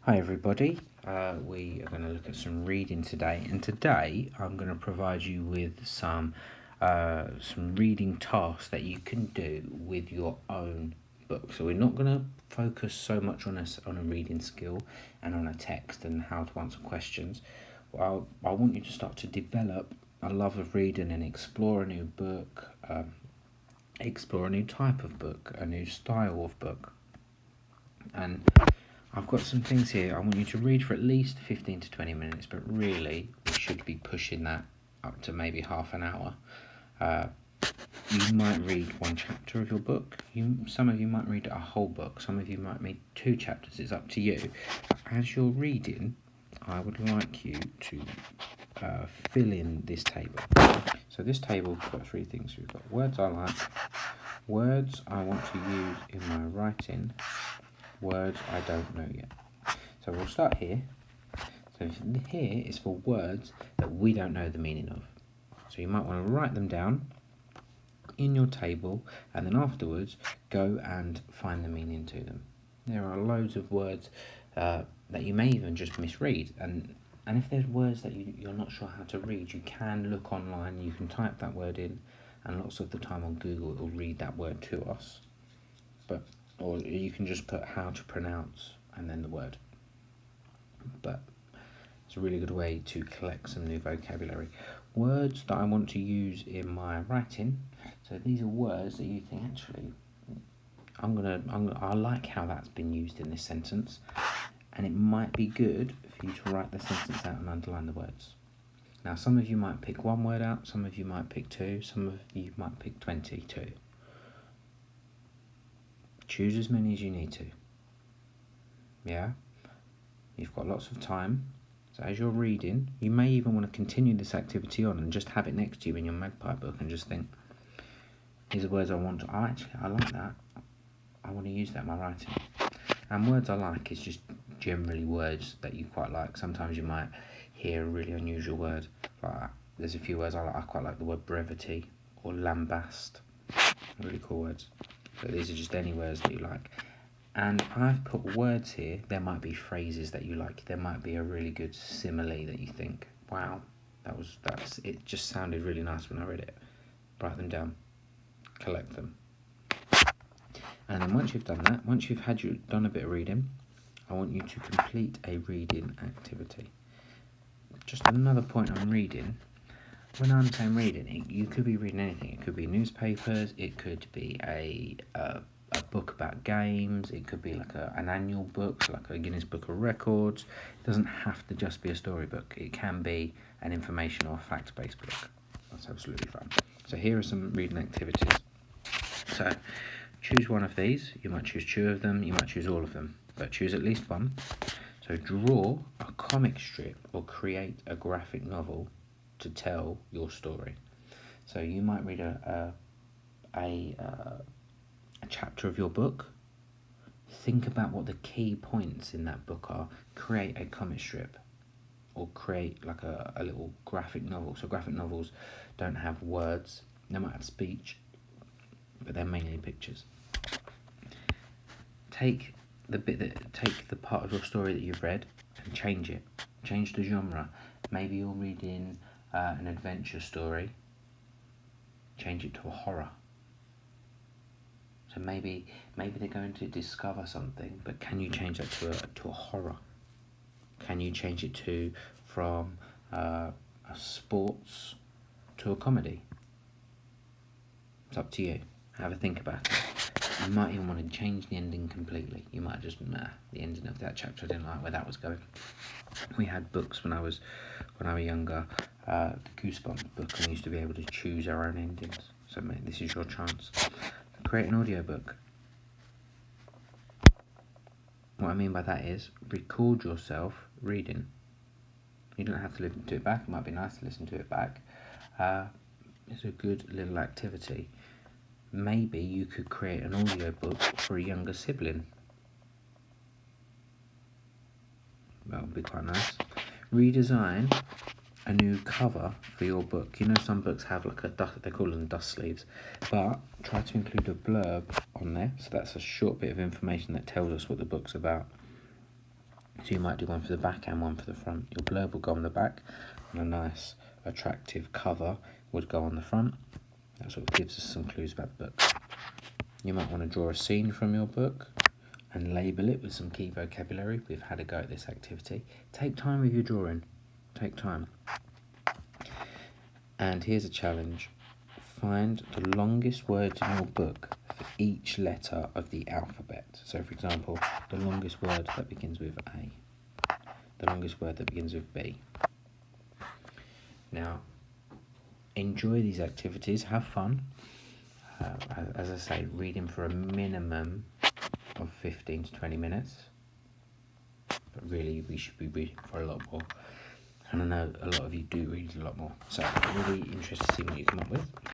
Hi everybody, we are going to look at some reading today, and today I'm going to provide you with some reading tasks that you can do with your own book. So we're not going to focus so much on a reading skill and on a text and how to answer questions. Well, I want you to start to develop a love of reading and explore a new book, explore a new type of book, a new style of book. And I've got some things here. I want you to read for at least 15 to 20 minutes, but really we should be pushing that up to maybe half an hour. You might read one chapter of your book. Some of you might read a whole book. Some of you might read 2 chapters. It's up to you. As you're reading, I would like you to fill in this table. So this table's got 3 things. We've got words I like, words I want to use in my writing, words I don't know yet. So we'll start here. So here is for words that we don't know the meaning of. So you might want to write them down in your table, and then afterwards go and find the meaning to them. There are loads of words that you may even just misread, and if there's words that you're not sure how to read, you can look online, you can type that word in, and lots of the time on Google it will read that word to us. Or you can just put how to pronounce and then the word. But it's a really good way to collect some new vocabulary. Words that I want to use in my writing. So these are words that you think, actually, I like how that's been used in this sentence, and it might be good for you to write the sentence out and underline the words. Now, some of you might pick 1 word out, some of you might pick 2, some of you might pick 22. Choose as many as you need to. Yeah? You've got lots of time. So as you're reading, you may even want to continue this activity on and just have it next to you in your Magpie book and just think, these are words I want to, I like that. I want to use that in my writing. And words I like is just generally words that you quite like. Sometimes you might hear a really unusual word. Like, there's a few words I like. I quite like the word brevity or lambast. Really cool words. So these are just any words that you like. And I've put words here. There might be phrases that you like. There might be a really good simile that you think, wow, it just sounded really nice when I read it. Write them down. Collect them. And then once you've done that, once you've done a bit of reading, I want you to complete a reading activity. Just another point on reading. When I'm saying reading, you could be reading anything. It could be newspapers, it could be a book about games, it could be like an annual book, like a Guinness Book of Records. It doesn't have to just be a storybook. It can be an information or fact-based book. That's absolutely fine. So here are some reading activities. So choose one of these. You might choose 2 of them, you might choose all of them, but choose at least one. So draw a comic strip or create a graphic novel to tell your story. So you might read a chapter of your book. Think about what the key points in that book are. Create a comic strip or create like a little graphic novel. So graphic novels don't have words. They might have speech, but they're mainly pictures. Take the part of your story that you've read and change it. Change the genre. Maybe you're reading an adventure story. Change it to a horror. So maybe they're going to discover something, but can you change that to a horror? Can you change it from a sports to a comedy? It's up to you. Have a think about it. You might even want to change the ending completely. You might just, the ending of that chapter, I didn't like where that was going. We had books when I was younger, the Goosebumps book, and we used to be able to choose our own endings. So this is your chance. Create an audiobook. What I mean by that is record yourself reading. You don't have to listen to it back. It might be nice to listen to it back. It's a good little activity. Maybe you could create an audiobook for a younger sibling. That would be quite nice. Redesign a new cover for your book. You know, some books have like they call them dust sleeves, but try to include a blurb on there. So that's a short bit of information that tells us what the book's about. So you might do one for the back and one for the front. Your blurb will go on the back, and a nice attractive cover would go on the front. That sort of gives us some clues about the book. You might want to draw a scene from your book and label it with some key vocabulary. We've had a go at this activity. Take time with your drawing. Take time. And here's a challenge. Find the longest words in your book for each letter of the alphabet. So for example, the longest word that begins with A. The longest word that begins with B. Now, enjoy these activities, have fun. As I say, reading for a minimum of 15 to 20 minutes. But really, we should be reading for a lot more. And I know a lot of you do read a lot more. So I'm really interested to see what you come up with.